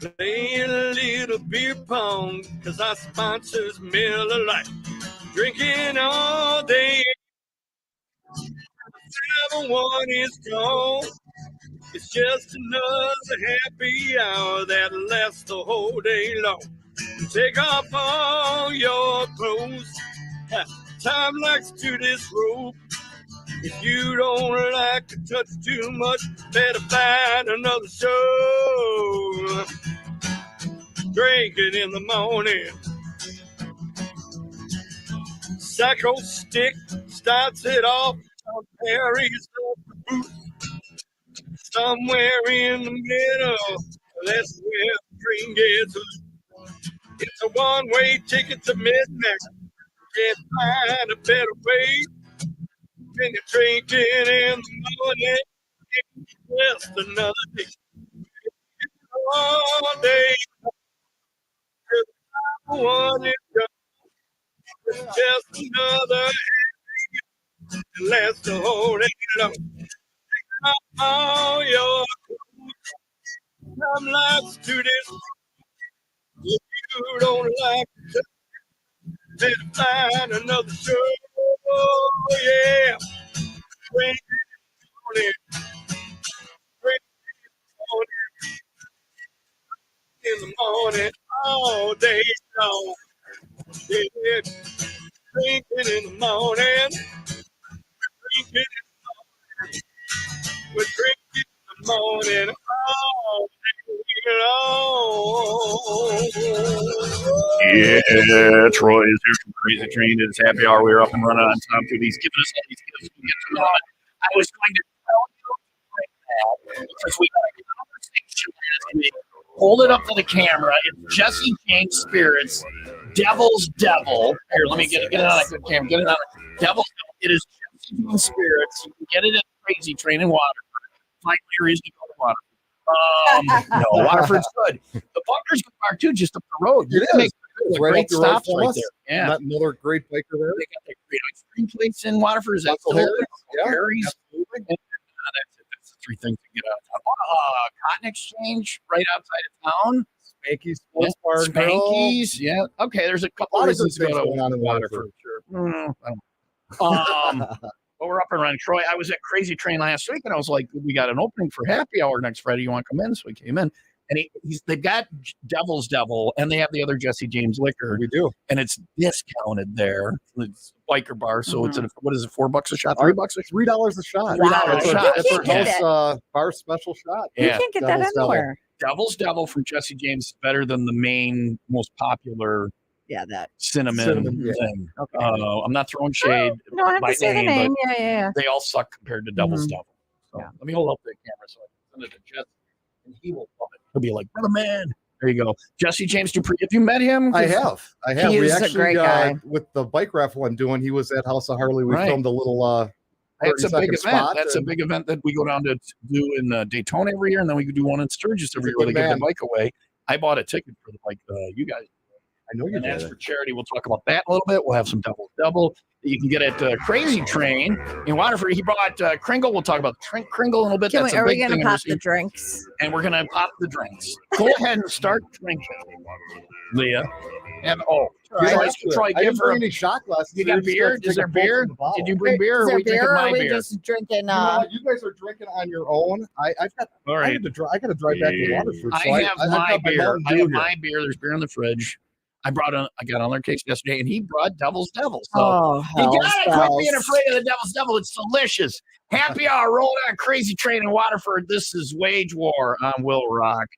Playing a little beer pong, cause our sponsors Miller Lite. Drinking all day, number one is gone. It's just another happy hour that lasts the whole day long. Take off all your clothes. Time likes to disrobe. If you don't like to touch too much, better find another show. Drinking in the morning. Psycho Stick starts it off on Perry's boot. Somewhere in the middle, that's where the dream gets loose. It's a one-way ticket to midnight. Can't find a better way. When you're drinking in the morning, it's just another day. All day, one is gone. It's just another that lasts the whole day long. All your time lives to this. If you don't like it, then find another show. Oh, yeah. Bring on it. Bring on it in the morning. All day long. Yeah. Drinking in the morning. Drinking, we're drinking in the morning. All day long. Yeah, Troy is here from Crazy Train. It's happy hour. We were up and running on time too. He's giving us all these gifts. We get to them. I was going to tell you right now because we had a conversation last week. Hold it up to the camera. It's Jesse James Spirits, Devil's Devil. Here, let me get it on the camera. Get it on. Devil's Devil. It is Jesse James Spirits. You can get it at Crazy Train in Waterford. Find me a reason to go to Waterford. No, Waterford's good. The Bunker's Good Park too, just up the road. It is. It's right great up the road stops from right us. there. Yeah, Another great biker there. they got that great ice cream place in Waterford. Is that Uncle still Harry's? open? Yeah, Harry's. absolutely. That's it. That's the three things to get out of town. Cotton Exchange right outside of town. Spanky's Sports Bar and Grill. Spanky's. Yeah. Okay. There's a couple A lot of reasons good to things go going to on in Waterford. Waterford. Sure. But we're up and running. Troy, I was at Crazy Train last week, and I was like, we got an opening for happy hour next Friday. You want to come in? So we came in. And they've got Devil's Devil, and they have the other Jesse James liquor. We do. And it's discounted there. It's a biker bar, so it's what is it, $4 a shot? $3 a shot? $3 a shot. $3 a shot. That's our get house bar special shot. You Yeah. can't get Devil's that anywhere. Devil's Devil from Jesse James is better than the main, most popular Yeah, that. Cinnamon, yeah. thing. Okay. I'm not throwing shade You don't have by to say the name, name. but Yeah. they all suck compared to Devil's Devil. So Yeah. let me hold up the camera so I can send it to Jesse, and he will love it. He'll be like, "Brother man." There you go. Jesse James Dupree. Have you met him? I have. He We is a actually, great guy. with the bike raffle I'm doing, he was at House of Harley. We Right. filmed a little That's a big 30-second event. spot, That's a and big event that we go down to do in Daytona every year, and then we do one in Sturgis every year where they good give the man. bike away. I bought a ticket for the bike. You guys. I know you And as did. for charity, we'll talk about that a little bit. We'll have some Devil's Double that you can get at Crazy Train in Waterford. He brought Kringle. We'll talk about Kringle a little bit. That's a Are we big going thing. to in pop the Racine. drinks? And we're going to pop the drinks. Go ahead and start drinking, Leah. And Troy, I give didn't her. bring any shot glasses. You got beer? Is there beer? Did you bring beer? Is Or there we drinking beer, or my are we beer? just drinking? You know what? You guys are drinking on your own. I've got. All I right. got to drive back to Waterford. So I have my got beer. Mountain I Dew have here. my beer. There's beer in the fridge. I got on their case yesterday, and he brought Devil's Devil. So Oh, you hell gotta quit being afraid of the Devil's Devil. It's delicious. Happy hour, roll on Crazy Train in Waterford. This is Wage War on WIIL Rock.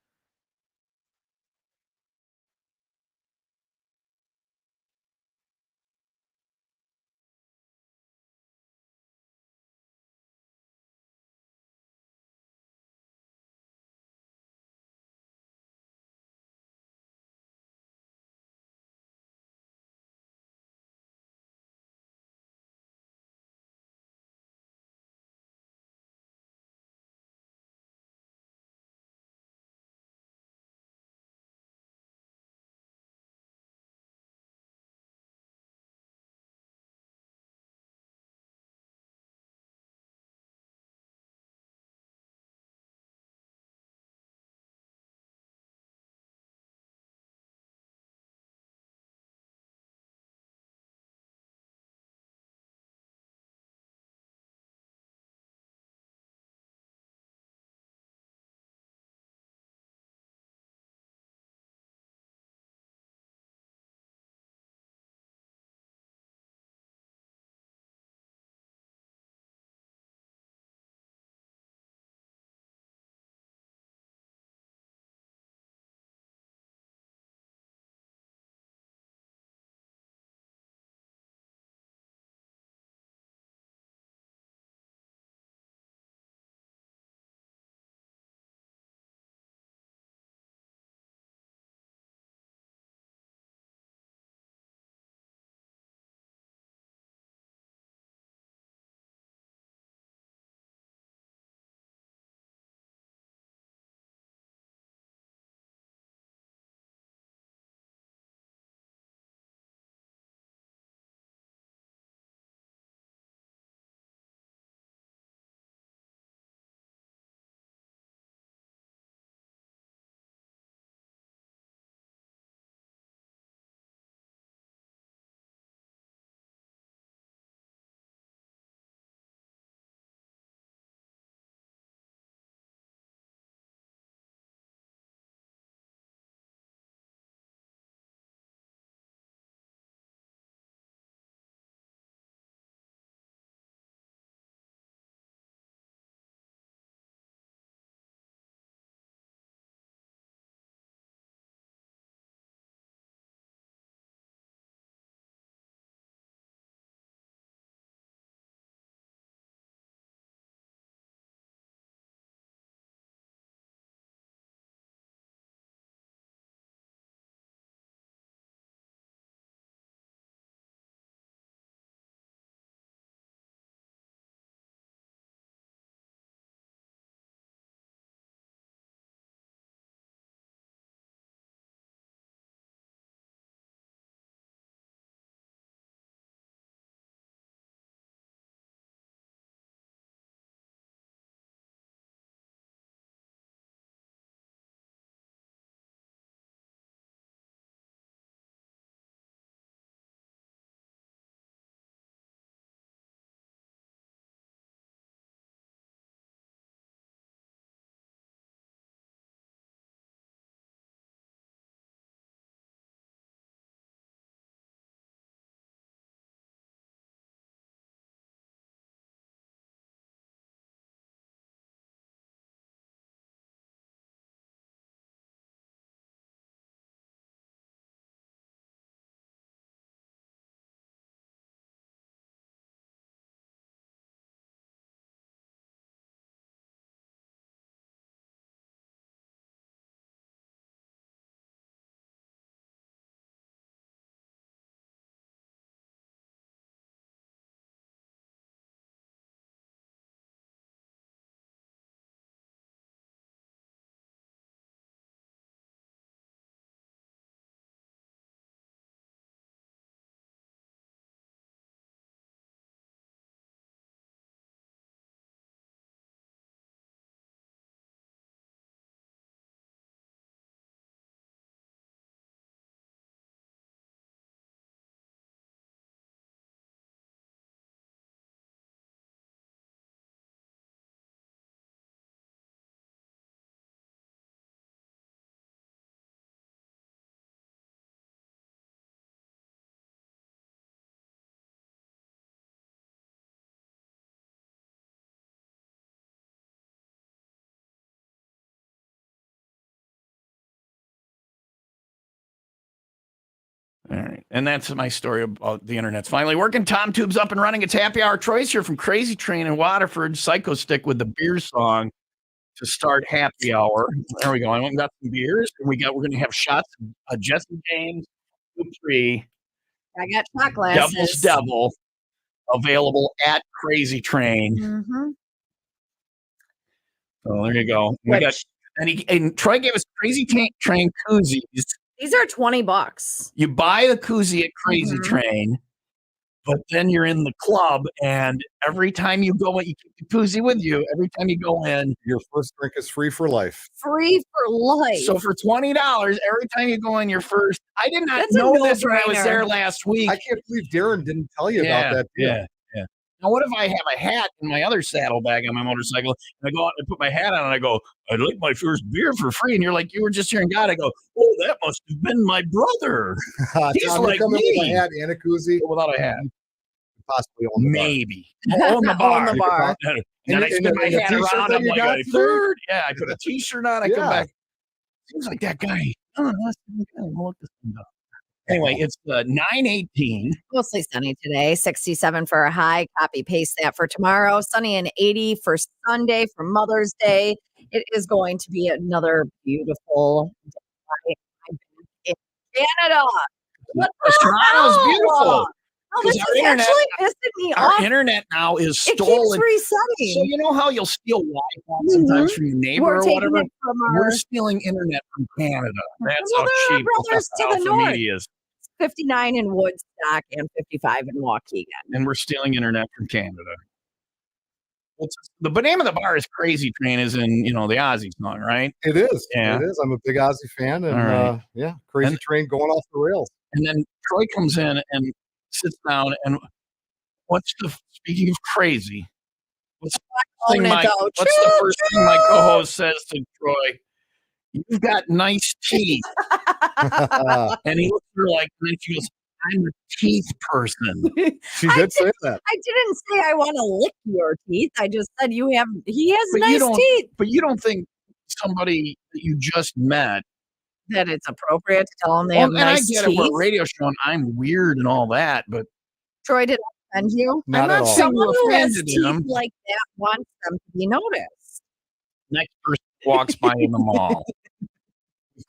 All right. And that's my story about the internet's finally working. Tom Tube's up and running. It's happy hour. Troy's here from Crazy Train in Waterford. Psycho Stick with the beer song to start happy hour. There we go. I went and got some beers, and we're going to have shots of Jesse James, Dupree, I got shot Devil's glasses. Devil, available at Crazy Train. Mm-hmm. So there you go. We got, and Troy gave us Crazy Train koozies. These are $20. You buy the koozie at Crazy Mhm. Train, but then you're in the club, and every time you go in, you keep the koozie with you. Every time you go in, Your first drink is free for life. Free for life. so for $20, every time you go in your first, I did not That's a know this when I was no-brainer. there last week. I can't believe Darren didn't tell you about that. Deal. Yeah. Now, what if I have a hat in my other saddlebag on my motorcycle, and I go out and put my hat on, and I go, I'd like my first beer for free, and you're like, you were just hearing God. I go, oh, that must have been my brother. He's Tom, like you come in with me. a hat and a koozie. Without a hat. Possibly own the bar. Maybe. On the bar. On the bar. And then I And spin my the hat t-shirt around. that I'm you like got a today? third. Yeah, I put a T-shirt on. I come Yeah. back. Seems like that guy. I don't know. I'll look this thing up. Anyway, it's 9:18. Mostly sunny today, 67 for a high. Copy paste that for tomorrow. Sunny and 80 for Sunday for Mother's Day. It is going to be another beautiful day. I'm in Canada. What the Toronto's hell? beautiful. Oh, this Because our is internet- actually pissing me Our off. internet now is It keeps stolen. resetting. So you know how you'll steal Wi-Fi sometimes from your neighbor We're or taking whatever? it from We're our stealing internet from Canada. That's Well, how there are cheap brothers to the Alpha north. Media is. 59 in Woodstock and 55 in Waukegan. And we're stealing internet from Canada. The name of the bar is Crazy Train, is in the Ozzy song, right? It is. Yeah. It is. I'm a big Ozzy fan, and All right. Crazy And- Train going off the rails. And then Troy comes in and sits down, and speaking of crazy, what's Own it, though. what's the first thing my co-host says to Troy? You've got nice teeth. And he looks at her like, and then she goes, I'm a teeth person. She did say that. I didn't say I want to lick your teeth. I just said he has But you nice don't- teeth. But you don't think somebody that you just met, That it's appropriate to tell them they have and nice I get teeth. it, we're a radio show and I'm weird and all that, but Troy, did I offend you? Not I'm at not all. saying Someone you who has offended teeth him. like that wants them to be noticed. Next person walks by in the mall.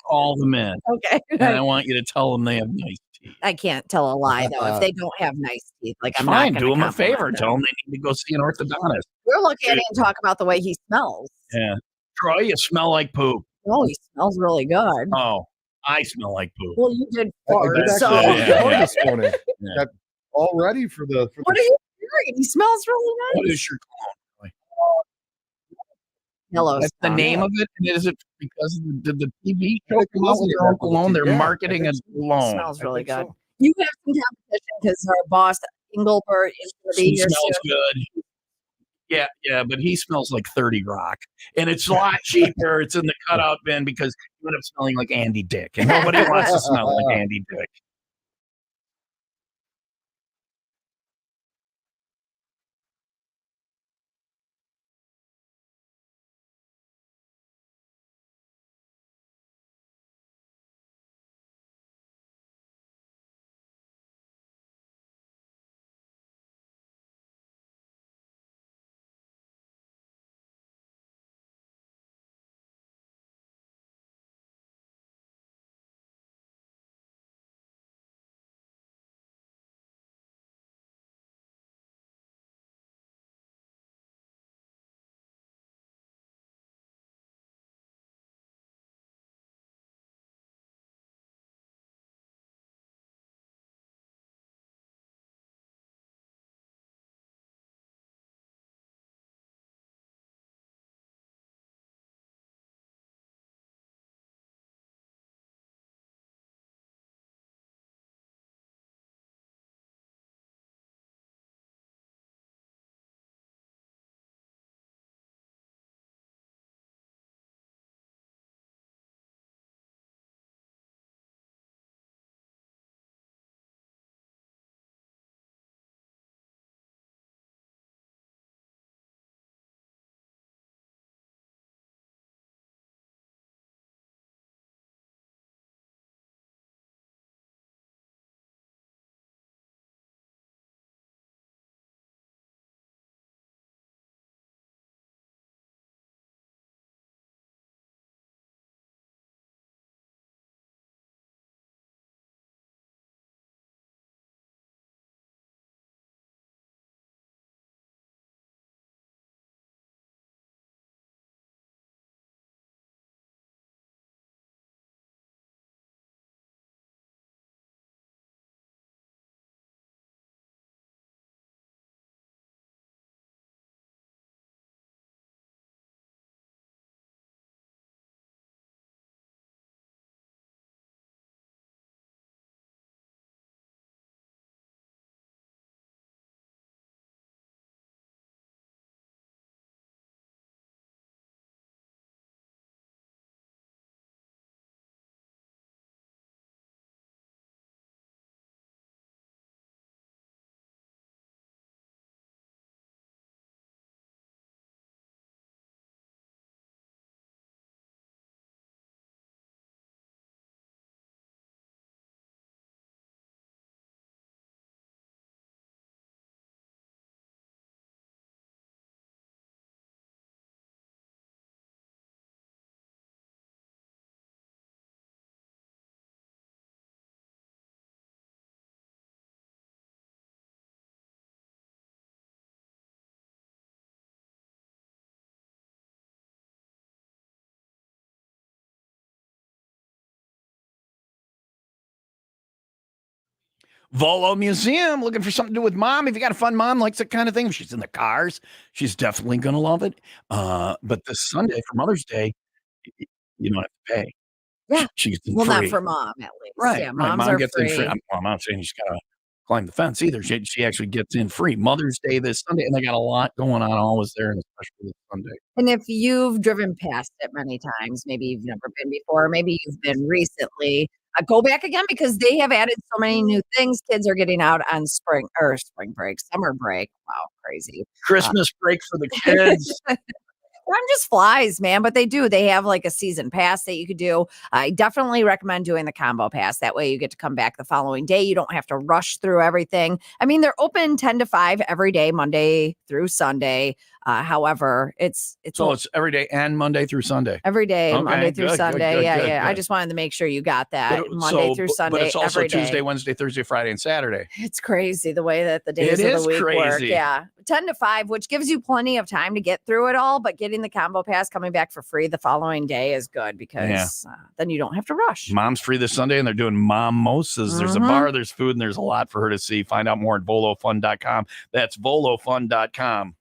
Call them in. Okay. And I want you to tell them they have nice teeth. I can't tell a lie, though. If they don't have nice teeth, like, It's I'm fine. not Do going them to a favor. Tell them they need to go see an orthodontist. We're looking at it and talk about the way he smells. Yeah. Troy, you smell like poop. Oh, he smells really good. Oh, I smell like poop. Well, you did I fart, did so. actually Yeah, shower yeah. this morning. Yeah. Got all ready for the. What are you hearing? He smells really nice. What is your cologne? Yellow. That's the stuff. name of it? And is it because did the TV show think it come out was with named their own after the cologne? TV. They're Yeah, marketing I a think cologne. Smells really think good. so. You have some competition because our boss Engelbert is going to be He here smells soon. good. Yeah, but he smells like 30 Rock. And it's a lot cheaper. It's in the cutout bin because you end up smelling like Andy Dick. And nobody wants to smell like Andy Dick. Volo Museum, looking for something to do with mom. If you got a fun mom, likes that kind of thing, if she's in the cars, she's definitely going to love it. But this Sunday for Mother's Day, you don't have to pay. Yeah. She gets in Well, not free. for mom, at least. Right, Yeah, right. moms Mom are gets in free. free. I'm not saying she's got to climb the fence either. She actually gets in free. Mother's Day this Sunday, and they got a lot going on always there, and especially this Sunday. And if you've driven past it many times, maybe you've never been before, maybe you've been recently, go back again because they have added so many new things. Kids are getting out on spring break, summer break. Wow, crazy. Christmas break for the kids. Time just flies, man, but they do. They have like a season pass that you could do. I definitely recommend doing the combo pass. That way you get to come back the following day. You don't have to rush through everything. I mean, they're open 10 to 5 every day, Monday through Sunday. However, it's every day and Monday through Sunday. Every day, Okay, Monday through good, Sunday. good, yeah, good, yeah. I good. just wanted to make sure you got that through Sunday. But it's also every day. Tuesday, Wednesday, Thursday, Friday, and Saturday. It's crazy the way that the days It of is the week work. crazy. Yeah. 10 to 5, which gives you plenty of time to get through it all. But getting the combo pass coming back for free the following day is good because then you don't have to rush. Mom's free this Sunday, and they're doing mimosas. There's a bar, there's food, and there's a lot for her to see. Find out more at volofun.com. That's volofun.com.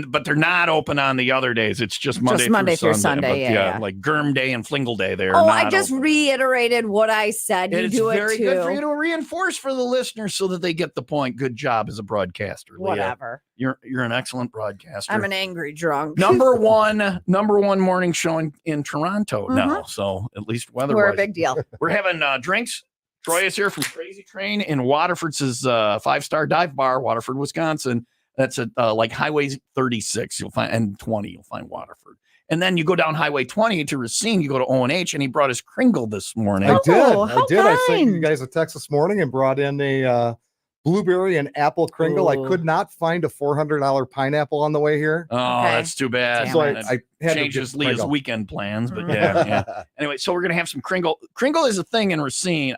But they're not open on the other days. It's just Monday through Sunday. Yeah. Like Germ Day and Flingle Day. I just reiterated what I said. You It's do it very too. good for you to reinforce for the listeners so that they get the point. Good job as a broadcaster, Leah. Whatever. You're an excellent broadcaster. I'm an angry drunk. number one morning show in Toronto now. So at least weather-wise, We're a big deal. We're having drinks. Troy is here from Crazy Train in Waterford's 5-star dive bar, Waterford, Wisconsin. That's at like Highway 36. You'll find and 20. You'll find Waterford. And then you go down Highway 20 to Racine. You go to O&H, and he brought his Kringle this morning. I did. how I sent you kind. guys a text this morning and brought in a blueberry and apple Kringle. I could not find a $400 pineapple on the way here. Oh, Okay. that's too bad. So Damn I had changes to Leah's weekend plans, but yeah. Anyway, so we're gonna have some Kringle. Kringle is a thing in Racine.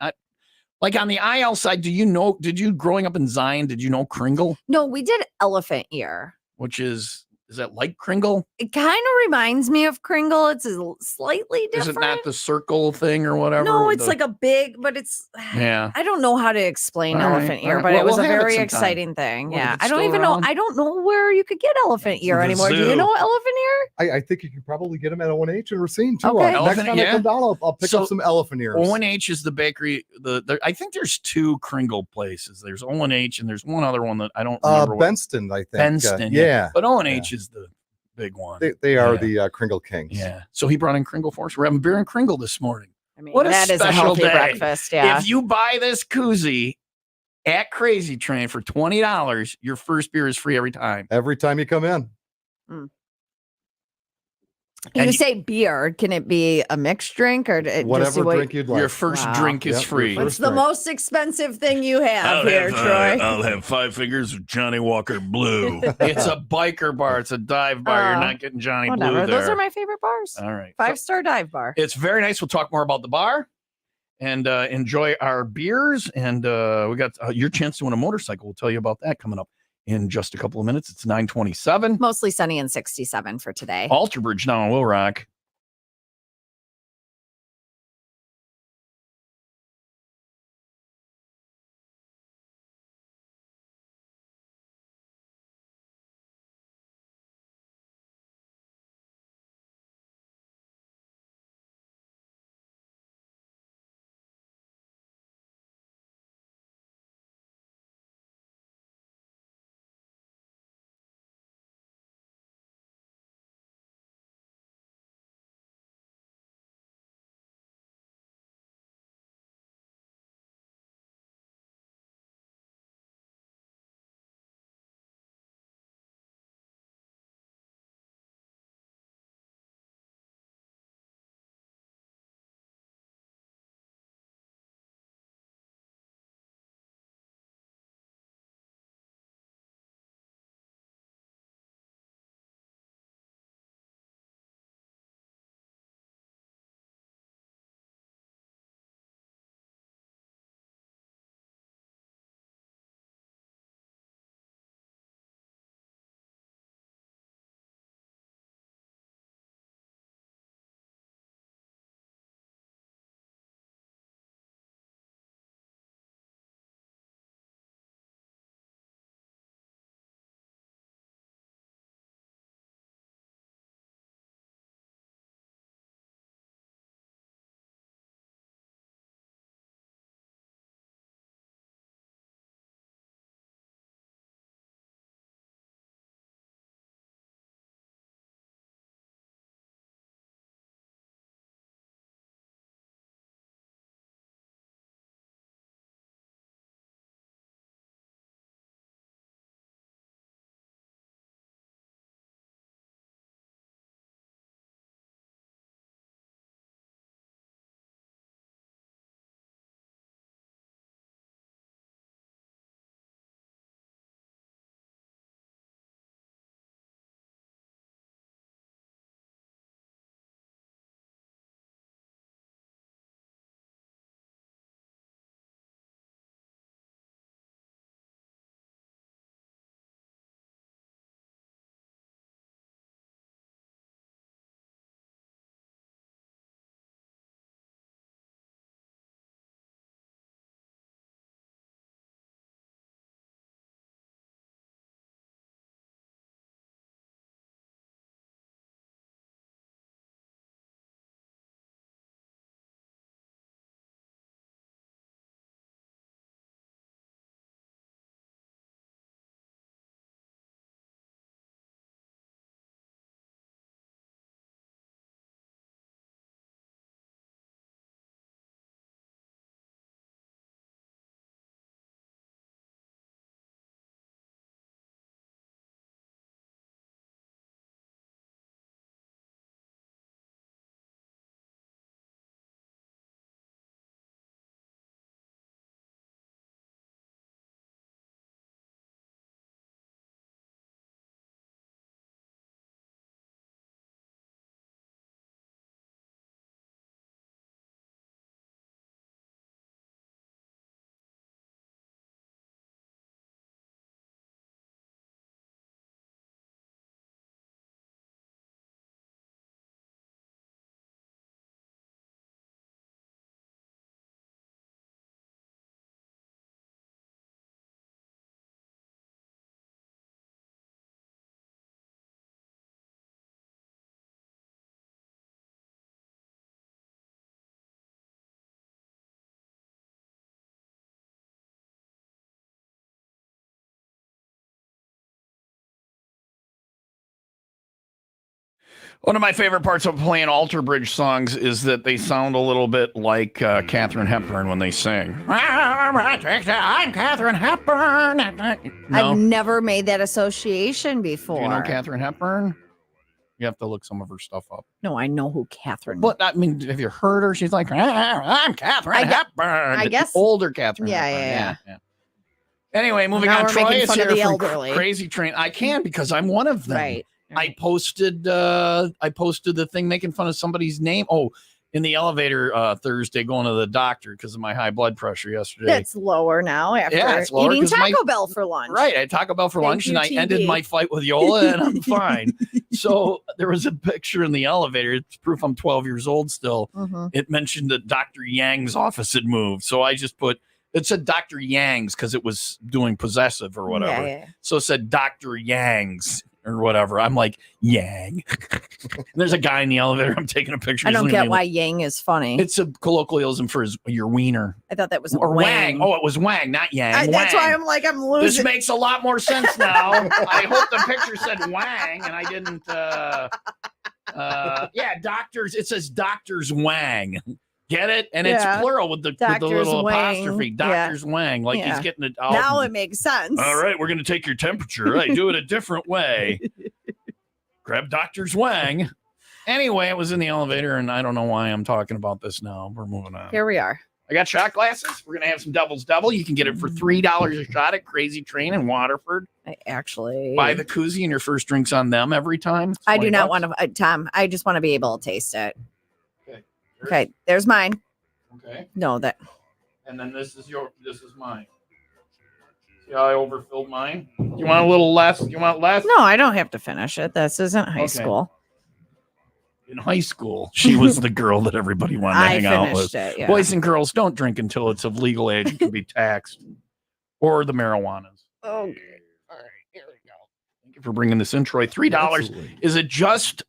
Like on the IL side, did you growing up in Zion, did you know Kringle? No, we did elephant ear. Which is that like Kringle? It kind of reminds me of Kringle. It's slightly different. Is it not the circle thing or whatever? No, it's like a big, but it's. Yeah. I don't know how to explain All right, elephant all ear, right. but Well, it was we'll a have it very sometime. exciting thing. Well, Yeah. if it's I don't still even around. know. I don't know where you could get elephant ear The anymore. Do zoo. you know elephant ear? I think you can probably get them at O&H and Racine too. Okay. Next Elephant, time I come down, I'll pick up some elephant ears. O&H is the bakery. I think there's 2 Kringle places. There's O&H and there's one other one that I don't remember. Benston, I think. Benston, yeah. But O&H is the big one. They are the Kringle Kings. Yeah. So he brought in Kringle for us. We're having beer and Kringle this morning. I mean, What a that is a special healthy day. breakfast. Yeah. If you buy this koozie at Crazy Train for $20, your first beer is free every time. Every time you come in. You say beer. Can it be a mixed drink or Whatever drink you'd like. Your first drink is free. What's the most expensive thing you have here, Troy? I'll have 5 fingers of Johnny Walker Blue. It's a biker bar. It's a dive bar. You're not getting Johnny Blue Whatever. there. Those are my favorite bars. All right. 5-star dive bar. It's very nice. We'll talk more about the bar and enjoy our beers. And we got your chance to win a motorcycle. We'll tell you about that coming up in just a couple of minutes. It's 9:27. Mostly sunny and 67 for today. Alter Bridge now on Will Rock. One of my favorite parts of playing Alter Bridge songs is that they sound a little bit like Katharine Hepburn when they sing. I'm Katharine Hepburn. No? I've never made that association before. Do you know Katharine Hepburn? You have to look some of her stuff up. No, I know who Katharine. But I mean, have you heard her? She's like, I'm Katharine Hepburn. I guess older Katharine. Yeah. Anyway, moving now on. We're Troy making is fun of here the from elderly. Crazy Train. I can because I'm one of them. Right. I posted the thing making fun of somebody's name. Oh, in the elevator Thursday going to the doctor because of my high blood pressure yesterday. It's lower now after it's lower eating Taco Bell for lunch. Right. I had Taco Bell for lunch and I TV. ended my fight with Yola and I'm fine. So there was a picture in the elevator. It's proof I'm 12 years old still. Mm-hmm. It mentioned that Dr. Yang's office had moved. So I just put, it said Dr. Yang's because it was doing possessive or whatever. Yeah. So it said Dr. Yang's or whatever. I'm like, Yang. There's a guy in the elevator. I'm taking a picture. I don't get why Yang is funny. It's a colloquialism for your wiener. I thought that was or Wang. Oh, it was Wang, not Yang. That's why I'm like, I'm losing. This makes a lot more sense now. I hope the picture said Wang and I didn't. Doctors. It says Doctors Wang. Get it? And it's plural with the little Wang. apostrophe. Doctors Wang. Like he's getting it out. Now it makes sense. All right, we're going to take your temperature. Right, do it a different way. Grab Doctor's Wang. Anyway, it was in the elevator, and I don't know why I'm talking about this now. We're moving on. Here we are. I got shot glasses. We're going to have some Devil's Devil. You can get it for $3 a shot at Crazy Train in Waterford. I actually buy the koozie and your first drink's on them every time. I do not want to, Tom. I just want to be able to taste it. Okay, there's mine. Okay. No, that. And then this is mine. See how I overfilled mine? You want a little less? You want less? No, I don't have to finish it. This isn't high school. In high school, she was the girl that everybody wanted to hang out with. It, Boys and girls don't drink until it's of legal age. It can be taxed. Or the marijuanas. Okay. All right, here we go. Thank you for bringing this in, Troy. $3. Absolutely. Is it just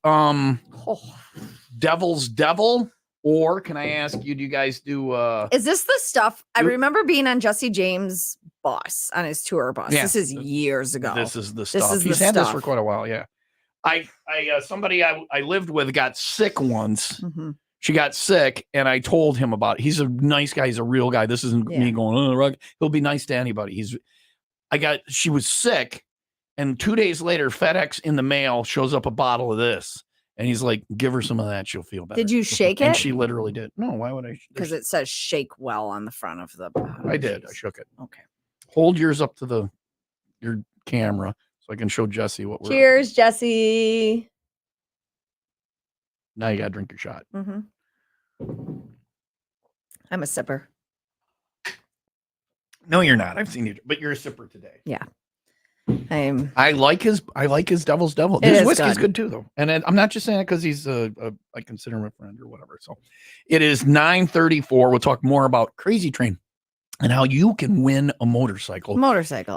Devil's Devil? Or can I ask you, do you guys do is this the stuff I remember being on Jesse James' bus on his tour bus? Yeah, this is years ago. This is the stuff. Is He's the had stuff. this for quite a while, yeah. Somebody I lived with got sick once. Mm-hmm. She got sick, and I told him about it. He's a nice guy. He's a real guy. This isn't me going, he'll be nice to anybody. She was sick, and 2 days later, FedEx in the mail shows up a bottle of this. And he's like, give her some of that. She'll feel better. Did you shake And it? she literally did. No, why would I? Because it says shake well on the front of the bottle. I did. I shook it. Okay. Hold yours up to your camera so I can show Jesse what we're. Cheers, Jesse. Now you got to drink your shot. Mm-hmm. I'm a sipper. No, you're not. I've seen you, but you're a sipper today. Yeah. I like his Devil's Devil. His whiskey's good too, though. And I'm not just saying it because he's I consider him a friend or whatever. So it is 9:34. We'll talk more about Crazy Train and how you can win a motorcycle.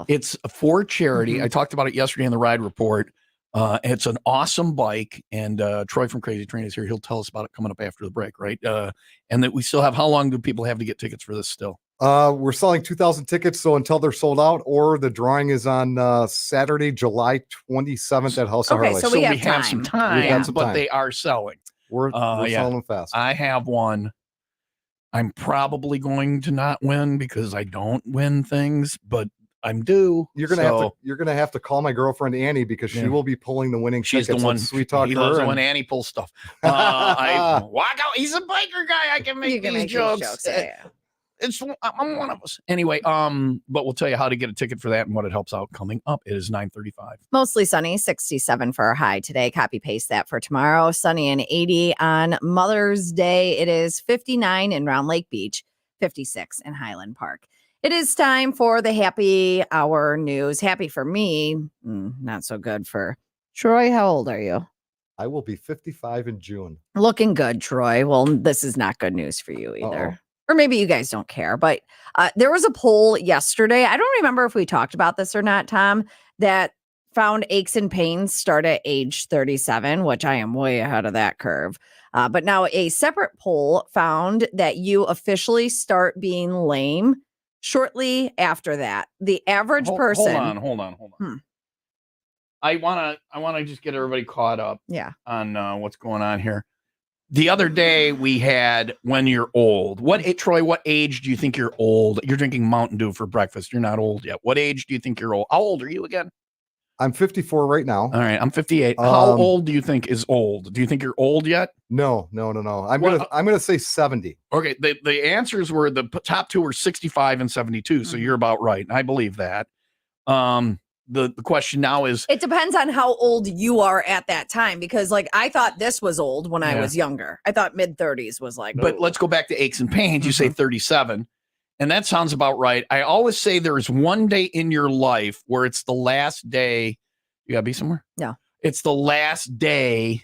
It's for charity. Mm-hmm. I talked about it yesterday in the ride report. It's an awesome bike, and Troy from Crazy Train is here. He'll tell us about it coming up after the break, right? And that we still have. How long do people have to get tickets for this still? We're selling 2,000 tickets, so until they're sold out, or the drawing is on Saturday, July 27th at House of Harley. So we have some time, but they are selling. We're selling them fast. I have one. I'm probably going to not win because I don't win things, but I'm due. You're gonna have to call my girlfriend Annie because she will be pulling the winning She's tickets. the one. Sweet talk. He loves when Annie pulls stuff. I walk out. He's a biker guy. I can make these jokes. I'm one of us. Anyway, but we'll tell you how to get a ticket for that and what it helps out coming up. It is 9:35. Mostly sunny, 67 for our high today. Copy paste that for tomorrow. Sunny and 80 on Mother's Day. It is 59 in Round Lake Beach, 56 in Highland Park. It is time for the happy hour news. Happy for me, not so good for Troy. How old are you? I will be 55 in June. Looking good, Troy. Well, this is not good news for you either. Uh-oh. Or maybe you guys don't care, but there was a poll yesterday. I don't remember if we talked about this or not, Tom, that found aches and pains start at age 37, which I am way ahead of that curve. But now a separate poll found that you officially start being lame shortly after that. The average person. Hold on. I wanna just get everybody caught up Yeah. on what's going on here. The other day we had when you're old. Troy, what age do you think you're old? You're drinking Mountain Dew for breakfast. You're not old yet. What age do you think you're old? How old are you again? I'm 54 right now. All right, I'm 58. How old do you think is old? Do you think you're old yet? No. I'm gonna say 70. Okay, the answers were the top two were 65 and 72, so you're about right. I believe that. The question now is, it depends on how old you are at that time, because like I thought this was old when I was younger. I thought mid-30s was like, but let's go back to aches and pains. You say 37, and that sounds about right. I always say there's one day in your life where it's the last day. You gotta be somewhere? No. It's the last day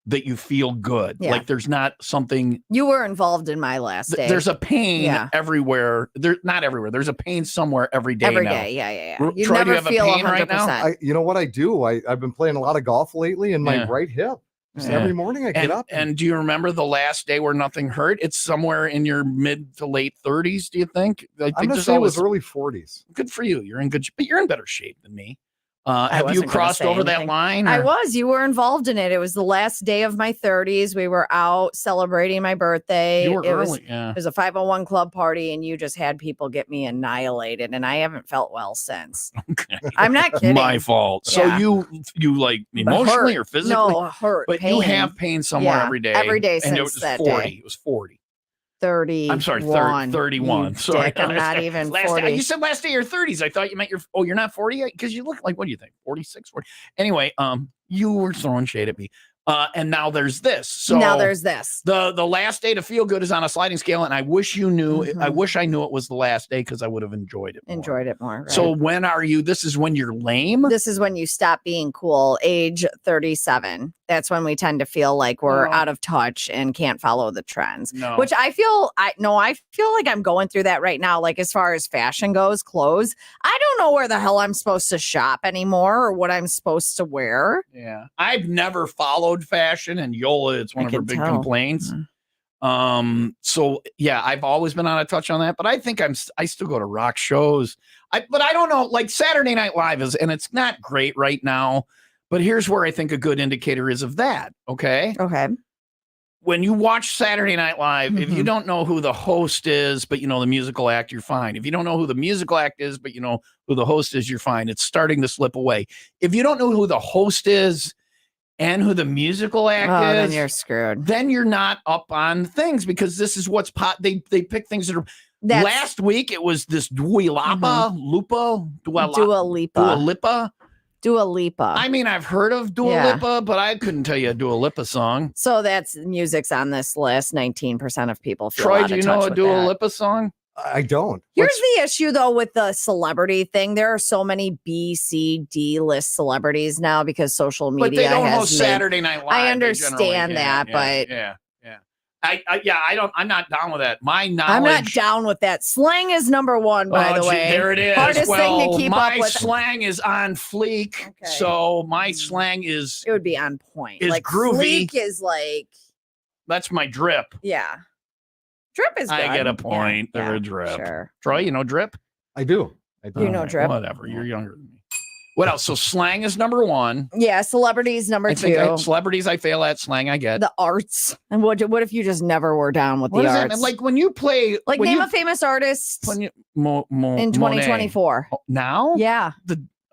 that you feel good. Yeah. Like there's not something. You were involved in my last day. There's a pain everywhere. Not everywhere. There's a pain somewhere every day. Every now. day. Yeah. You Troy, never do you have feel a pain 100%. right now? You know what I do? I've been playing a lot of golf lately in my right hip. Just every morning I get up. And do you remember the last day where nothing hurt? It's somewhere in your mid to late 30s, do you think? I'm going to say it was early 40s. Good for you. You're in good shape, but you're in better shape than me. I Have you wasn't gonna crossed say over that anything. line? I or- was. You were involved in it. It was the last day of my 30s. We were out celebrating my birthday. You were it early, It was a 501 club party, and you just had people get me annihilated, and I haven't felt well since. Okay. I'm not kidding. My fault. So Yeah. you like emotionally or physically? No, hurt. But pain. you have pain somewhere Yeah, every day. every day and since it was that 40. day. It was 40. 30. I'm sorry, 31. Sorry. I'm not even last 40. Day, you said last day of your 30s. I thought you meant you're not 40 yet? Because you look like, what do you think? 46, 40. Anyway, you were throwing shade at me. And now there's this. So now there's this. The last day to feel good is on a sliding scale, and I wish you knew. I wish I knew it was the last day because I would have enjoyed it more. Right? So when are you? This is when you're lame. This is when you stop being cool. Age 37. That's when we tend to feel like we're out of touch and can't follow the trends. No. Which I feel like I'm going through that right now. Like as far as fashion goes, clothes. I don't know where the hell I'm supposed to shop anymore or what I'm supposed to wear. Yeah, I've never followed fashion, and Yola, it's one of her big complaints. So yeah, I've always been on a touch on that, but I think I still go to rock shows. But I don't know, like Saturday Night Live is, and it's not great right now, but here's where I think a good indicator is of that. Okay. When you watch Saturday Night Live, if you don't know who the host is, but you know the musical act, you're fine. If you don't know who the musical act is, but you know who the host is, you're fine. It's starting to slip away. If you don't know who the host is and who the musical act is, then you're screwed. Then you're not up on things because this is what's they pick things that are. Last week it was this Dua Lipa. I mean, I've heard of Dua Lipa, but I couldn't tell you a Dua Lipa song. So that's music's on this list. 19% of people feel Troy, out do of you touch know a with Dua that. Lipa song? I don't. Here's the issue, though, with the celebrity thing. There are so many B, C, D list celebrities now because social media but they don't has host Saturday Night Live. I understand that, but I'm not down with that. My knowledge. I'm not down with that. Slang is number one, by the way. There it is. Hardest thing to keep up with. My slang is on fleek, so my slang is. It would be on point. Is like groovy. Fleek is like. That's my drip. Yeah. Drip is good. I get a point. Yeah, They're a drip. Sure. Troy, you know drip? I do. You know drip? Whatever. You're younger than me. What else? So slang is number one. Yeah, celebrities number two. Celebrities I fail at, slang I get. The arts. And what if you just never were down with What the does arts? that mean? Like when you play, like name a famous artist in in 2024. Now? Yeah.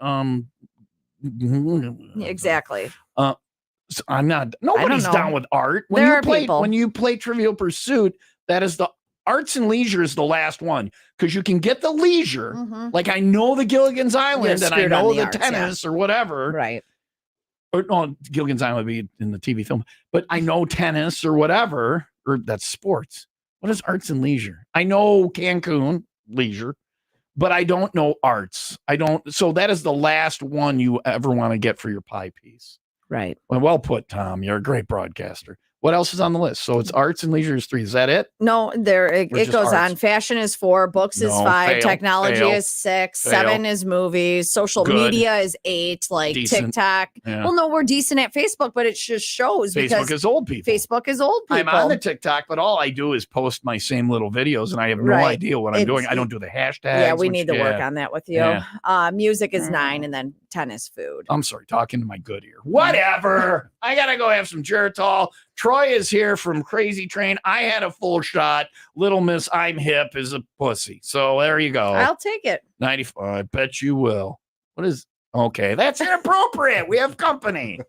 Mm-hmm. Exactly. So I'm not. Nobody's down with art. When you play Trivial Pursuit, that is the arts and leisure is the last one because you can get the leisure. Like I know the Gilligan's Island and I know the tennis or whatever. Right. Or no, Gilligan's Island would be in the TV film, but I know tennis or whatever, or that's sports. What is arts and leisure? I know Cancun leisure, but I don't know arts. I don't. So that is the last one you ever want to get for your pie piece. Right. Well put, Tom. You're a great broadcaster. What else is on the list? So it's arts and leisure is 3. Is that it? No, it goes on. Fashion is 4, books is 5, technology is 6, 7 is movies, social media is 8, like decent. TikTok. Yeah. Well, no, we're decent at Facebook, but it just shows Facebook is old people. Facebook is old people. I'm on the TikTok, but all I do is post my same little videos, and I have no idea what I'm doing. I don't do the hashtags. Yeah, we need to work on that with you. Yeah. Music is 9, and then tennis food. I'm sorry, talking to my good ear. Whatever. I got to go have some Geritol. Troy is here from Crazy Train. I had a full shot. Little Miss I'm Hip is a pussy. So there you go. I'll take it. 95. I bet you will. What is, okay, that's inappropriate. We have company.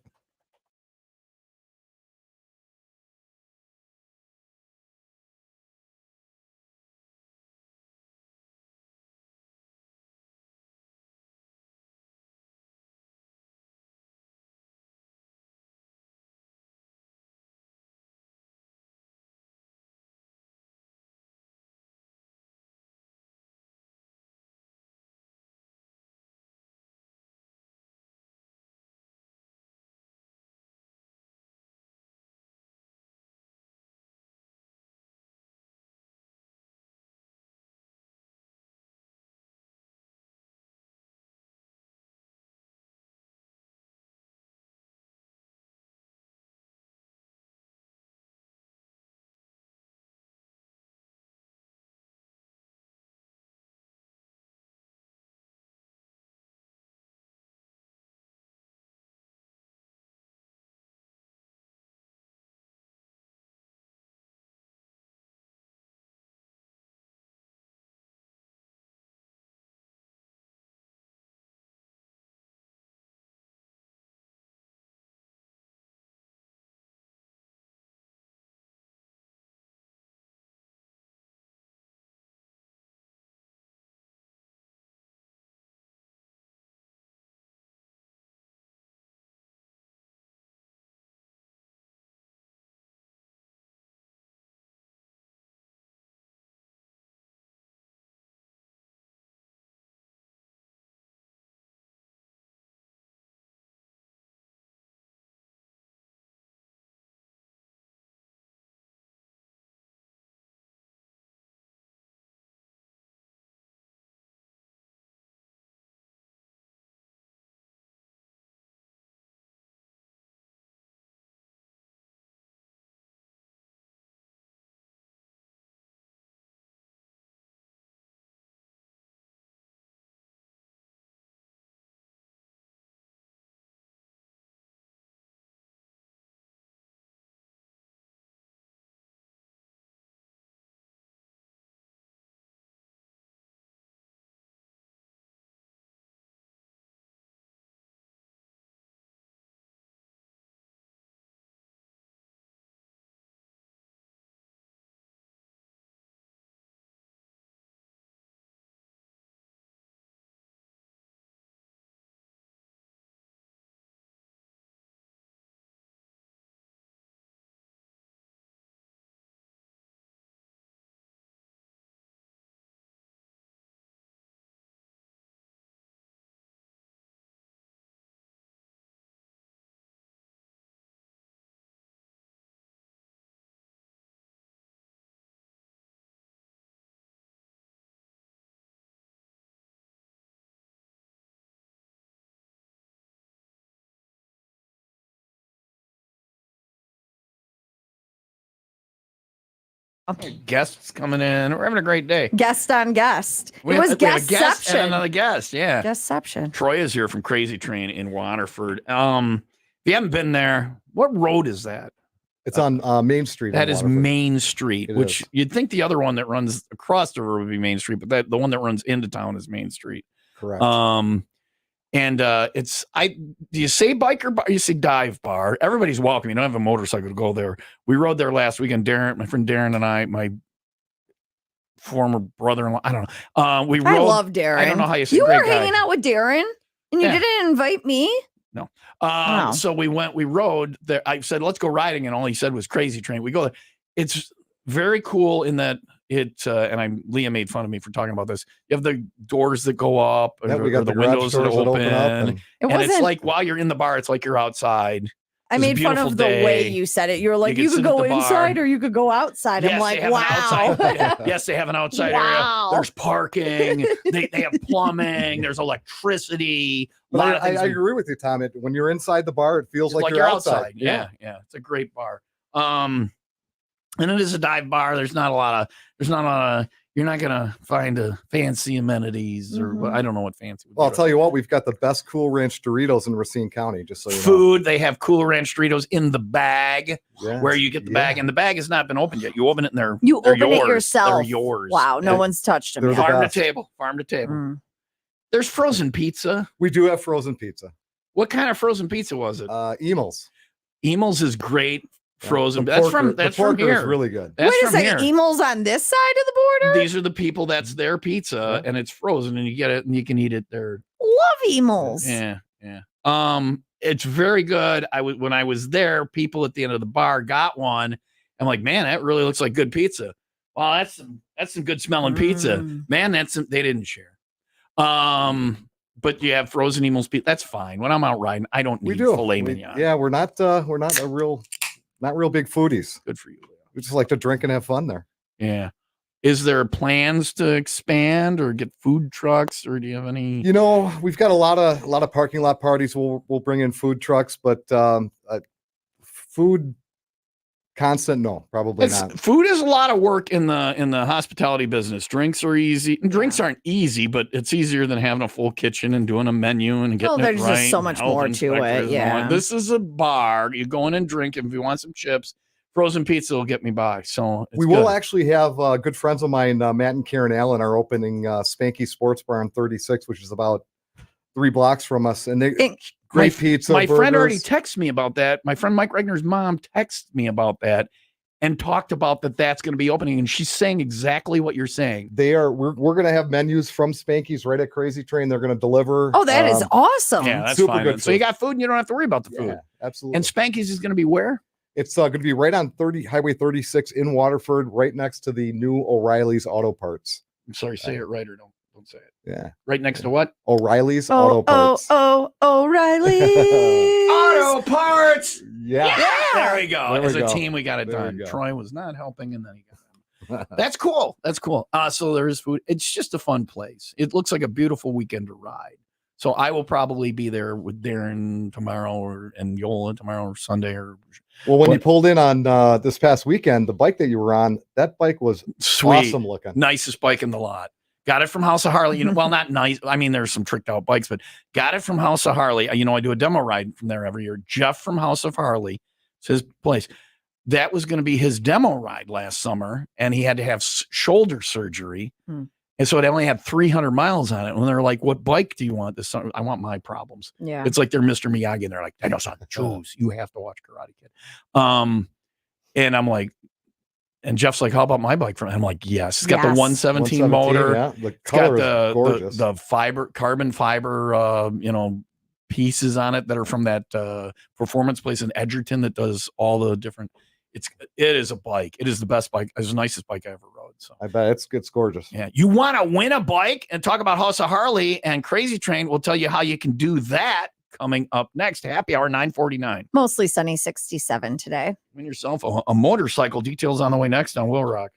Guests coming in. We're having a great day. Guest on guest. We It was have a guest and guestception. another guest. Yeah. Guestception. Troy is here from Crazy Train in Waterford. If you haven't been there, what road is that? It's on Main Street. That is Main Street, which you'd think the other one that runs across the river would be Main Street, but the one that runs into town is Main Street. Correct. It's do you say biker bar? You say dive bar. Everybody's welcome. You don't have a motorcycle to go there. We rode there last weekend. Darren, my friend Darren and I, my former brother-in-law. I don't know. We rode. I love Darren. I don't know how you say. You were hanging out with Darren, and you didn't invite me. No. So we rode there. I said, let's go riding. And all he said was Crazy Train. We go there. It's very cool in that Leah made fun of me for talking about this. You have the doors that go up, we got the windows that open up, and it's like while you're in the bar, it's like you're outside. I made fun of the way you said it. You were like, you could go inside or you could go outside. Yes, I'm like, wow. Yes, they have an outside area. There's parking. They have plumbing. There's electricity. But I agree with you, Tom. When you're inside the bar, it feels like you're outside. Yeah. It's a great bar. And it is a dive bar. You're You're not gonna find a fancy amenities or I don't know what fancy. Would Well, I'll be. tell you what, we've got the best Cool Ranch Doritos in Racine County, just so you know. Food. They have Cool Ranch Doritos in the bag, Yes, where you get the bag, and the bag has not been opened yet. You open it, and they're open yours. it yourself. They're yours. Wow, no one's touched them They're yet. the Farm to best. table. Farm to table. Mm. There's frozen pizza. We do have frozen pizza. What kind of frozen pizza was it? Emil's. Emil's is great. Frozen. The that's porker from here. is really good. That's Wait a from second. here. Emil's on this side of the border? These are the people. That's their pizza, and it's frozen, and you get it, and you can eat it there. Love Emil's. Yeah. It's very good. When I was there, people at the end of the bar got one. I'm like, man, that really looks like good pizza. Wow, that's some good smelling pizza. Man, they didn't share. But you have frozen Emil's pizza. That's fine. When I'm out riding, I don't need filet mignon. Yeah, we're not real big foodies. Good for you. We just like to drink and have fun there. Yeah. Is there plans to expand or get food trucks, or do you have any? You know, we've got a lot of parking lot parties. We'll bring in food trucks, but food constant, no, probably not. Food is a lot of work in the hospitality business. Drinks are easy. Drinks aren't easy, but it's easier than having a full kitchen and doing a menu and getting it right. There's just so much more to it. Yeah. This is a bar. You go in and drink. If you want some chips, frozen pizza will get me by. So we will actually have good friends of mine, Matt and Karen Allen, are opening Spanky Sports Bar on 36, which is about 3 blocks from us, and they. Great pizza. My burgers. Friend already texted me about that. My friend Mike Regner's mom texted me about that and talked about that's going to be opening. And she's saying exactly what you're saying. We're going to have menus from Spanky's right at Crazy Train. They're going to deliver. Oh, that is awesome. Yeah, that's super fine. good. So you got food and you don't have to worry about the food. Yeah, absolutely. And Spanky's is going to be where? It's going to be right on Highway 36 in Waterford, right next to the new O'Reilly's Auto Parts. I'm sorry, say it right or don't say it. Yeah. Right next to what? O'Reilly's Auto Parts. O'Reilly's Auto Parts. Yeah. There we go. There As we a go. team, we got it There done. we go. Troy was not helping, and then he got it. That's cool. So there is food. It's just a fun place. It looks like a beautiful weekend to ride. So I will probably be there with Darren tomorrow and Yola tomorrow or Sunday. Well, when you pulled in on this past weekend, the bike that you were on, that bike was sweet, awesome looking. Nicest bike in the lot. Got it from House of Harley. Well, not nice. I mean, there's some tricked out bikes, but got it from House of Harley. I do a demo ride from there every year. Jeff from House of Harley, it's his place. That was going to be his demo ride last summer, and he had to have shoulder surgery. And so it only had 300 miles on it. And they're like, what bike do you want this summer? I want my problems. Yeah. It's like they're Mr. Miyagi, and they're like, I know something. Choose. You have to watch Karate Kid. And I'm like, and Jeff's like, how about my bike? I'm like, yes. It's got the 117 motor. Yeah. The it's got gorgeous. the carbon fiber, pieces on it that are from that performance place in Edgerton that does all the different. It is a bike. It is the best bike. It's the nicest bike I ever rode. So I bet it's gorgeous. Yeah. You want to win a bike and talk about House of Harley and Crazy Train? We'll tell you how you can do that coming up next. Happy hour 9:49. Mostly sunny 67 today. Win yourself a motorcycle. Details on the way next on WIIL Rock.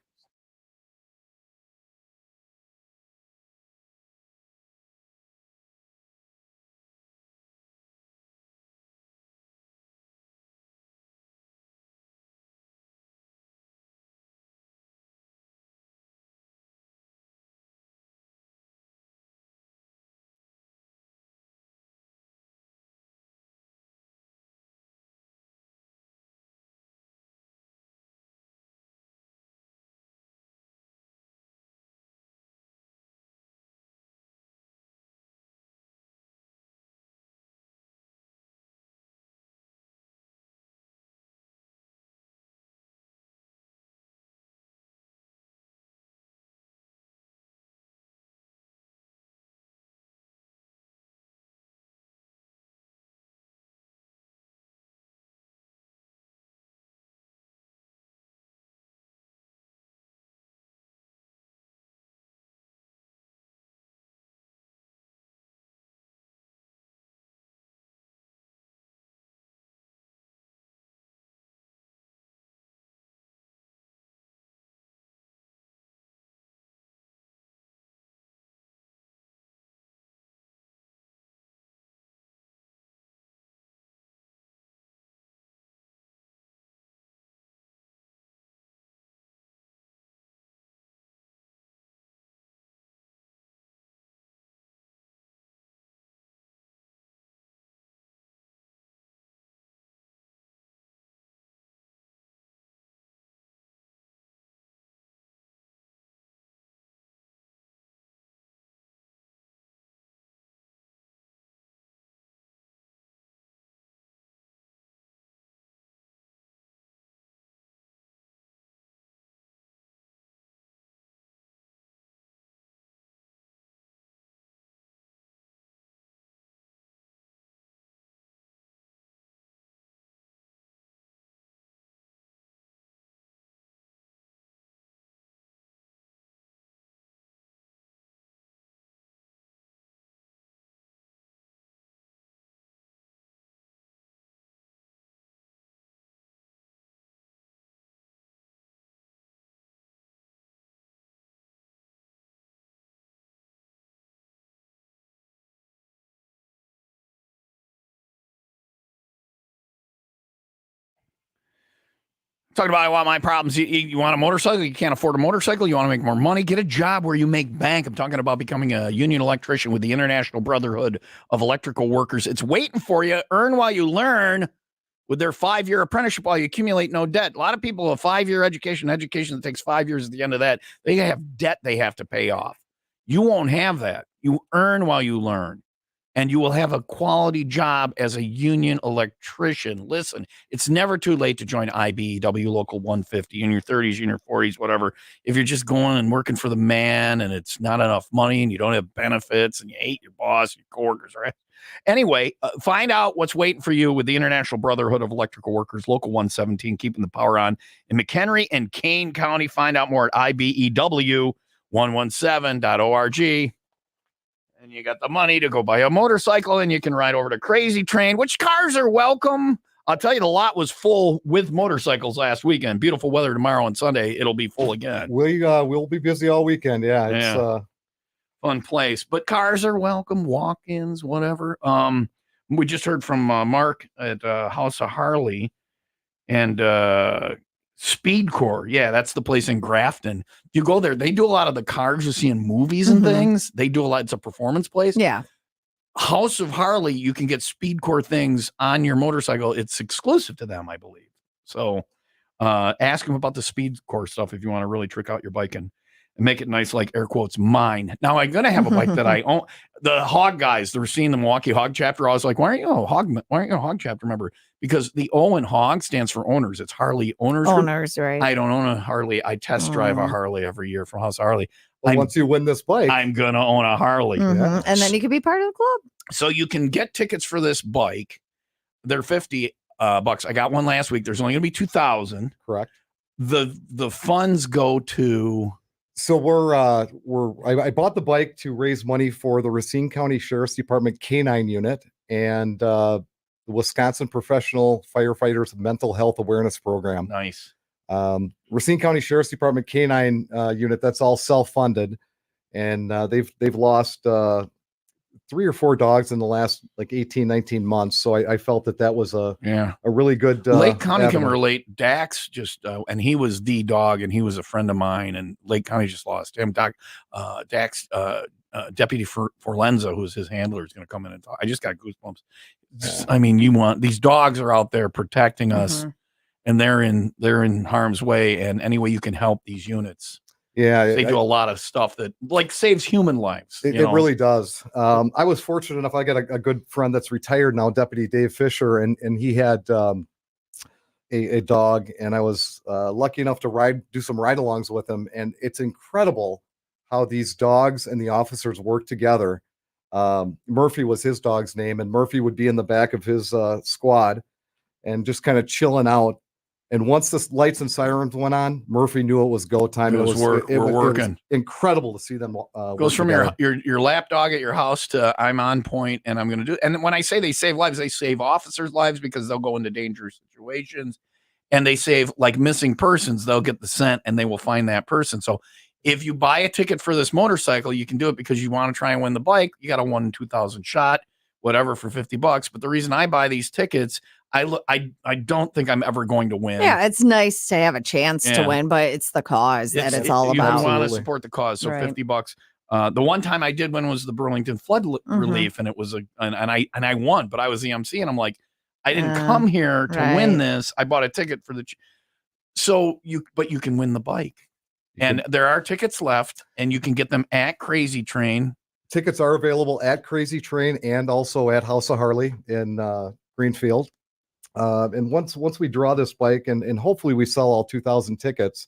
Talking about I want my problems. You want a motorcycle? You can't afford a motorcycle? You want to make more money? Get a job where you make bank. I'm talking about becoming a union electrician with the International Brotherhood of Electrical Workers. It's waiting for you. Earn while you learn with their 5-year apprenticeship while you accumulate no debt. A lot of people, a 5-year education that takes 5 years at the end of that, they have debt they have to pay off. You won't have that. You earn while you learn. And you will have a quality job as a union electrician. Listen, it's never too late to join IBEW Local 150 in your 30s, in your 40s, whatever. If you're just going and working for the man and it's not enough money and you don't have benefits and you hate your boss, your coworkers, right? Anyway, find out what's waiting for you with the International Brotherhood of Electrical Workers, Local 117, keeping the power on in McHenry and Kane County. Find out more at IBEW117.org. And you got the money to go buy a motorcycle and you can ride over to Crazy Train, which cars are welcome. I'll tell you, the lot was full with motorcycles last weekend. Beautiful weather tomorrow and Sunday. It'll be full again. We'll be busy all weekend. Yeah. It's fun place, but cars are welcome, walk-ins, whatever. We just heard from Mark at House of Harley and Speedcore. Yeah, that's the place in Grafton. You go there, they do a lot of the cars you see in movies and things. They do a lot. It's a performance place. Yeah. House of Harley, you can get Speedcore things on your motorcycle. It's exclusive to them, I believe. So ask them about the Speedcore stuff if you want to really trick out your bike and make it nice, like air quotes, mine. Now, I'm going to have a bike that I own. The Hog guys, they're seeing the Milwaukee Hog chapter. I was like, why aren't you a Hog chapter member? Because the O in Hog stands for owners. It's Harley Owners Group. Right. I don't own a Harley. I test drive a Harley every year from House of Harley. Well, once you win this bike, I'm going to own a Harley. Yeah. And then you can be part of the club. So you can get tickets for this bike. They're $50 bucks. I got one last week. There's only going to be 2,000. Correct. The funds go to... So I bought the bike to raise money for the Racine County Sheriff's Department K-9 unit and the Wisconsin Professional Firefighters Mental Health Awareness Program. Nice. Racine County Sheriff's Department K-9 unit, that's all self-funded. And they've lost 3 or 4 dogs in the last 18, 19 months. So I felt that was a really good Lake County avenue. Can relate. Dax just and he was the dog and he was a friend of mine, and Lake County just lost him. Dax Deputy Forlenza, who's his handler, is going to come in and talk. I just got goosebumps. I mean, these dogs are out there protecting us, and they're in harm's way, and any way you can help these units. Yeah, they do a lot of stuff that saves human lives. It really does. I was fortunate enough. I got a good friend that's retired now, Deputy Dave Fisher, and he had a dog, and I was lucky enough to do some ride-alongs with him. And it's incredible how these dogs and the officers work together. Murphy was his dog's name, and Murphy would be in the back of his squad and just kind of chilling out. And once the lights and sirens went on, Murphy knew it was go time. It was working. It was incredible to see them. Goes from your lap dog at your house to I'm on point and I'm going to do it. And when I say they save lives, they save officers' lives because they'll go into dangerous situations, and they save missing persons. They'll get the scent and they will find that person. So if you buy a ticket for this motorcycle, you can do it because you want to try and win the bike. You got a 1 in 2,000 shot, whatever, for $50. But the reason I buy these tickets, I don't think I'm ever going to win. Yeah, it's nice to have a chance to win, but it's the cause that it's all about. You want to support the cause, so $50. The one time I did win was the Burlington flood relief, and it was and I won, but I was the MC, and I'm like, I didn't come here to win this. I bought a ticket for but you can win the bike, and there are tickets left, and you can get them at Crazy Train. Tickets are available at Crazy Train and also at House of Harley in Greenfield. And once we draw this bike and hopefully we sell all 2,000 tickets,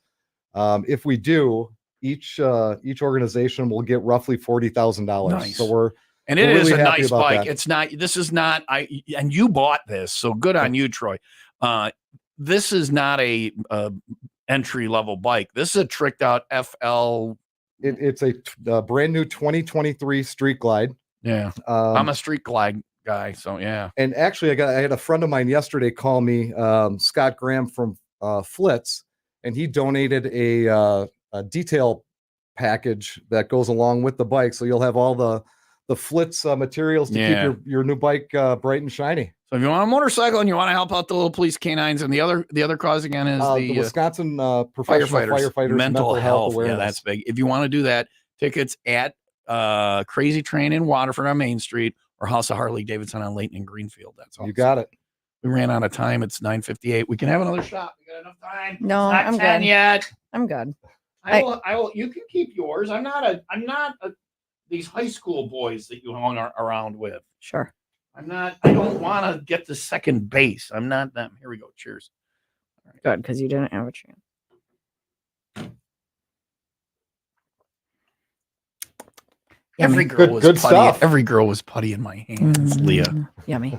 if we do, each organization will get roughly $40,000. Nice. So it is a nice bike. This is not and you bought this, so good on you, Troy. This is not a entry level bike. This is a tricked out FL. It's a brand new 2023 Street Glide. Yeah, I'm a Street Glide guy, so yeah. And actually, I had a friend of mine yesterday call me, Scott Graham from Flitz, and he donated a detail package that goes along with the bike. So you'll have all the the Flitz materials to Yeah. keep your new bike bright and shiny. So if you want a motorcycle and you want to help out the little police canines, and the other cause again is The Wisconsin professional firefighters mental health awareness. Yeah, that's big. If you want to do that, tickets at Crazy Train in Waterford on Main Street or House of Harley Davidson on Layton and Greenfield. That's all. You got it. We ran out of time. It's 9:58. We can have another shot. We got enough time. No, It's not I'm 10 good. yet. I'm good. I will. You can keep yours. I'm not these high school boys that you hung around with. Sure. I don't want to get to second base. I'm not that. Here we go. Cheers. Right. Good, because you didn't have a chance. Every girl was good putty. stuff. Every girl was putty in my hands, Leah. Yummy.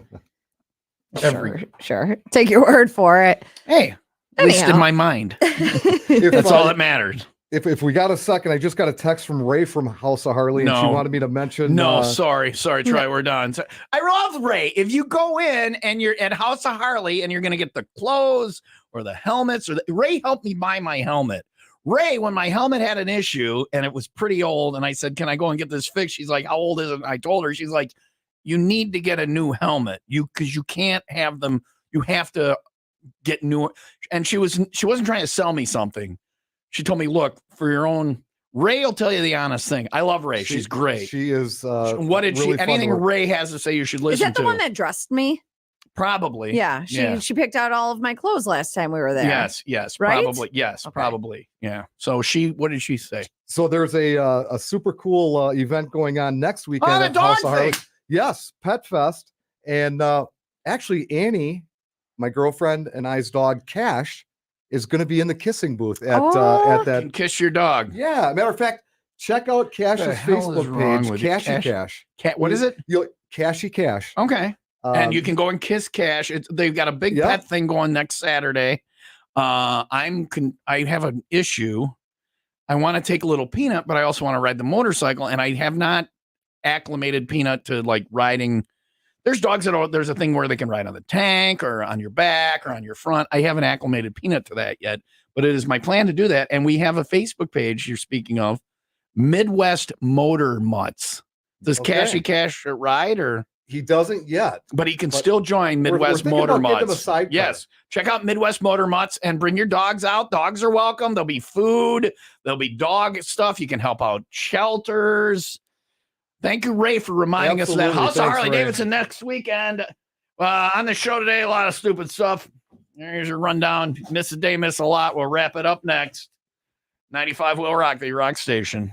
Sure. Take your word for it. Hey, at least in my mind. That's all that matters. If we got a second, I just got a text from Ray from House of Harley, and she wanted me to mention. No, sorry, Troy, we're done. I love Ray. If you go in and you're at House of Harley and you're going to get the clothes or the helmets, Ray helped me buy my helmet. Ray, when my helmet had an issue and it was pretty old, and I said, "Can I go and get this fixed?" She's like, "How old is it?" And I told her. She's like, "You need to get a new helmet. Because you can't have them. You have to get new." And she wasn't trying to sell me something. She told me, "Look, for your own." Ray will tell you the honest thing. I love Ray. She's great. She is. What did really she? Anything Ray has to say, you should listen to. Is that the to. one that dressed me? Probably. Yeah. She picked out all of my clothes last time we were there. Yes. Right? Probably. Yes. Okay. Probably. Yeah. So what did she say? So there's a super cool event going on next weekend at House of Harley. Yes, Pet Fest, and actually Annie, my girlfriend and I's dog Cash, is going to be in the kissing booth at that. You can kiss your dog. Yeah. Matter of fact, check out Cash's Facebook page, Cashy Cash. What is it? Cashy Cash. Okay. And you can go and kiss Cash. They've got a big pet thing going next Saturday. I have an issue. I want to take a little Peanut, but I also want to ride the motorcycle, and I have not acclimated Peanut to like riding. There's dogs there's a thing where they can ride on the tank or on your back or on your front. I haven't acclimated Peanut to that yet, but it is my plan to do that. And we have a Facebook page you're speaking of, Midwest Motor Mutts. Does Cashy Cash ride or? He doesn't yet, but he can still join Midwest Motor Mutts. Yes, check out Midwest Motor Mutts and bring your dogs out. Dogs are welcome. There'll be food. There'll be dog stuff. You can help out shelters. Thank you, Ray, for reminding us of that. House of Harley Davidson next weekend. On the show today, a lot of stupid stuff. Here's your rundown. Miss a day, miss a lot. We'll wrap it up next. 95 WIIL Rock, the rock station.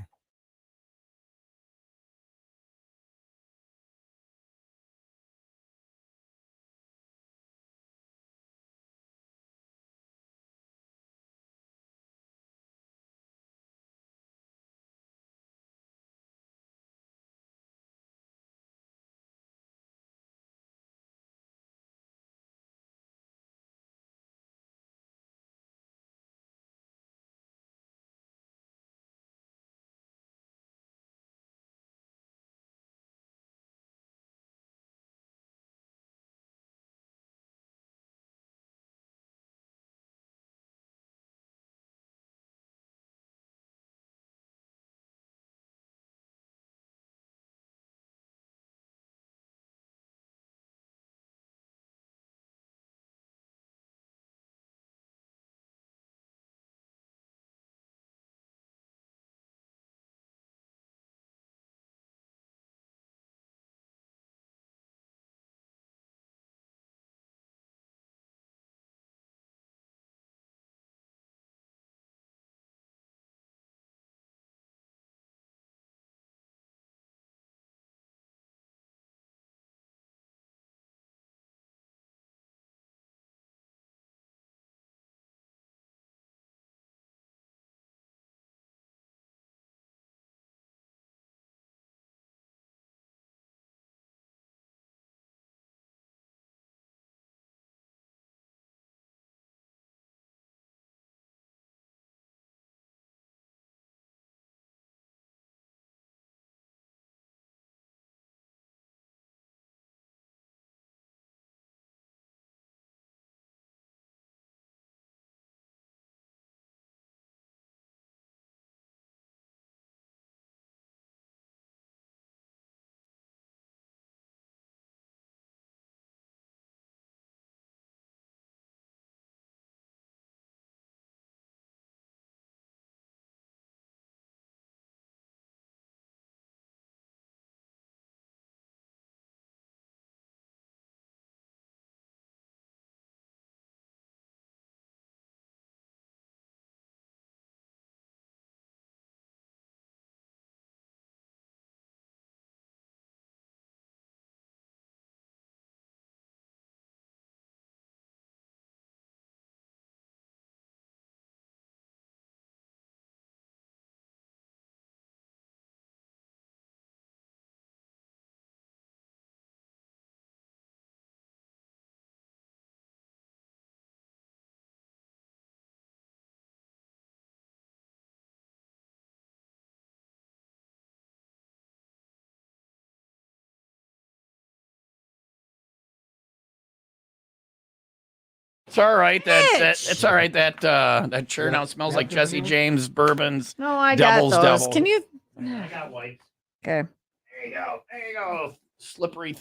It's all right. That Mitch! it's all right. That chair now smells like Jesse James bourbons. No, I Devil's got those. Devil. Can you? I got wipes. Okay. There you go. There you go. Slippery.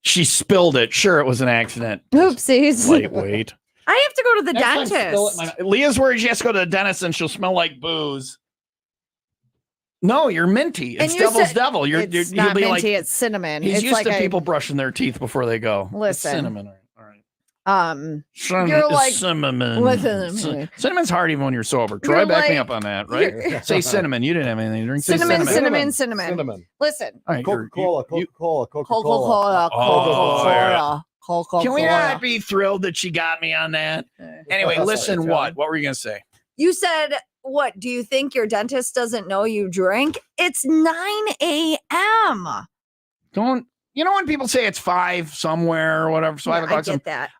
She spilled it. Sure, it was an accident. Oopsies. Lightweight. I have to go to the Next time, spill it dentist. in Leah's worried she has to go to the dentist and she'll smell like booze. No, you're minty. It's And you Devil's said- Devil. You'll It's be not minty. like, It's cinnamon. he's It's used like to people brushing their teeth before they go. It's Listen. cinnamon. All right. You're like- cinnamon. Listen. Cinnamon's hard even when you're sober. Troy, You're back me like- up on that, right? Say cinnamon. You didn't have anything to drink. Say cinnamon, cinnamon. cinnamon. Listen. All right, Coca-Cola, you- Coca-Cola, Coca-Cola. Coca-Cola, Oh, Coca-Cola, Coca-Cola. Can we not be thrilled that she got me on that? Anyway, listen, what? What were you going to say? You said, what? Do you think your dentist doesn't know you drink? It's 9 a.m. Don't, you know when people say it's 5 somewhere or whatever, so Yeah, 5 o'clock. I get that.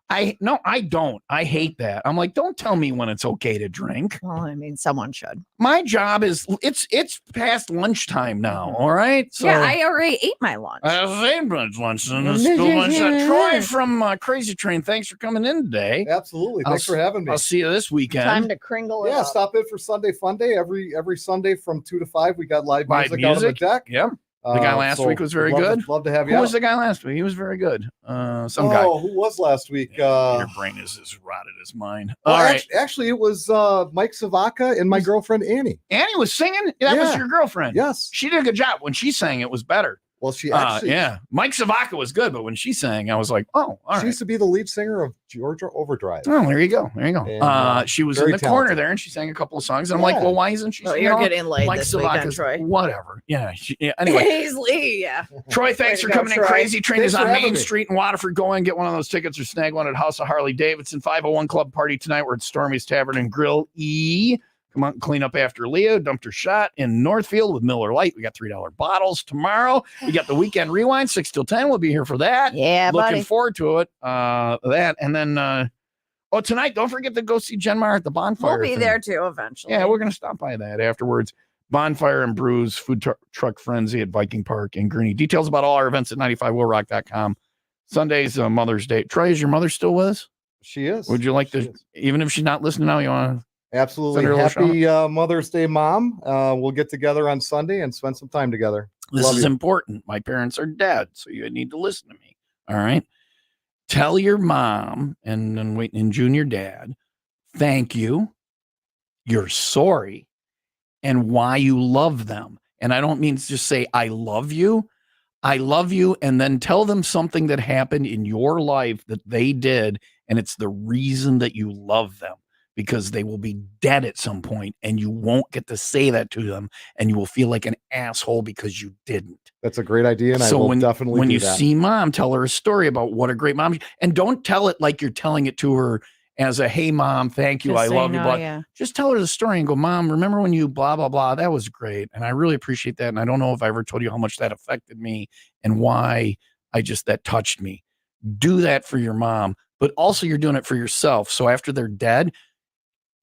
No, I don't. I hate that. I'm like, don't tell me when it's okay to drink. Well, I mean, someone should. My job is, it's past lunchtime now, all right? So, Yeah, I already ate my lunch. I ate lunch and it's still lunch. Troy from Crazy Train, thanks for coming in today. Absolutely. Thanks for having me. I'll see you this weekend. Time to kringle it Yeah, up. stop in for Sunday Fun Day. Every Sunday from 2 to 5, we got live Live music out on the music? deck. Yep. The guy last week was very good. Love to have you Who out. was the guy last week? He was very good. Some guy. Who was last week? Your brain is as rotted as mine. Well, All right. actually, it was Mike Savaka and my girlfriend Annie. Annie was singing. That was Yeah. your girlfriend. Yes. She did a good job. When she sang, it was better. Well, she actually, Yeah. Mike Savaka was good, but when she sang, I was like, oh, all she right. used to be the lead singer of Georgia Overdrive. Oh, there you go. There you go. And, She was in very the corner talented. there and she sang a couple of songs. And I'm like, Yeah. well, why isn't she Oh, singing you're all- getting laid Mike this weekend, Savaka's- Troy. Whatever. Yeah. Anyway, Paisley, yeah. Troy, thanks Way for to go, coming in. Troy. Crazy Train Thanks is for on having Main me. Street in Waterford. Go and get one of those tickets or snag one at House of Harley Davidson. 501 Club Party tonight. We're at Stormy's Tavern and Grill E. Come on, clean up after Leah. Dumped her shot in Northfield with Miller Lite. We got $3 bottles tomorrow. We got the weekend rewind, 6 till 10. We'll be here for that. Yeah, Looking buddy. forward to it. That. And then, tonight, don't forget to go see Jen Meyer at the bonfire. We'll be thing. there too eventually. Yeah, we're going to stop by that afterwards. Bonfire and Brews, Food Truck Frenzy at Viking Park in Greeny. Details about all our events at 95willrock.com. Sunday's Mother's Day. Troy, is your mother still with us? She is. Would you like She to, is. even if she's not listening now, you want to? Absolutely. Send her a little Happy Mother's Day, Mom. We'll get together on Sunday and spend some time together. This Love is you. important. My parents are dead, so you need to listen to me. All right. Tell your mom and junior dad, thank you. You're sorry, and why you love them. And I don't mean to just say I love you. I love you, and then tell them something that happened in your life that they did, and it's the reason that you love them. Because they will be dead at some point and you won't get to say that to them and you will feel like an asshole because you didn't. That's a great idea, and So I will when definitely do you that. see mom, tell her a story about what a great mom, and don't tell it like you're telling it to her as a, hey mom, thank you. Just I so love you. know, But yeah. just tell her the story and go, mom, remember when you blah, blah, blah, that was great. And I really appreciate that. And I don't know if I ever told you how much that affected me and why that touched me. Do that for your mom, but also you're doing it for yourself. So after they're dead,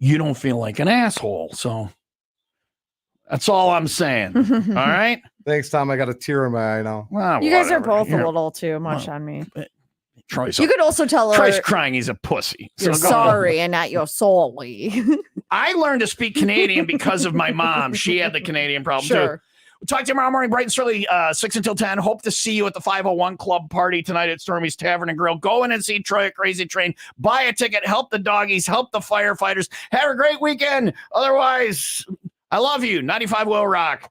you don't feel like an asshole. So that's all I'm saying. All right. Thanks, Tom. I got a tear in my eye now. Well, You guys are whatever. both You're- a little too much well, on me. Troy's, You could also tell her Troy's crying. He's a pussy. you're So go- sorry and not you're sorry. I learned to speak Canadian because of my mom. She had the Canadian problem too. Sure. We'll talk to you tomorrow morning, bright and early, 6 until 10. Hope to see you at the 501 Club Party tonight at Stormy's Tavern and Grill. Go in and see Troy at Crazy Train. Buy a ticket. Help the doggies. Help the firefighters. Have a great weekend. Otherwise, I love you. 95 Will Rock.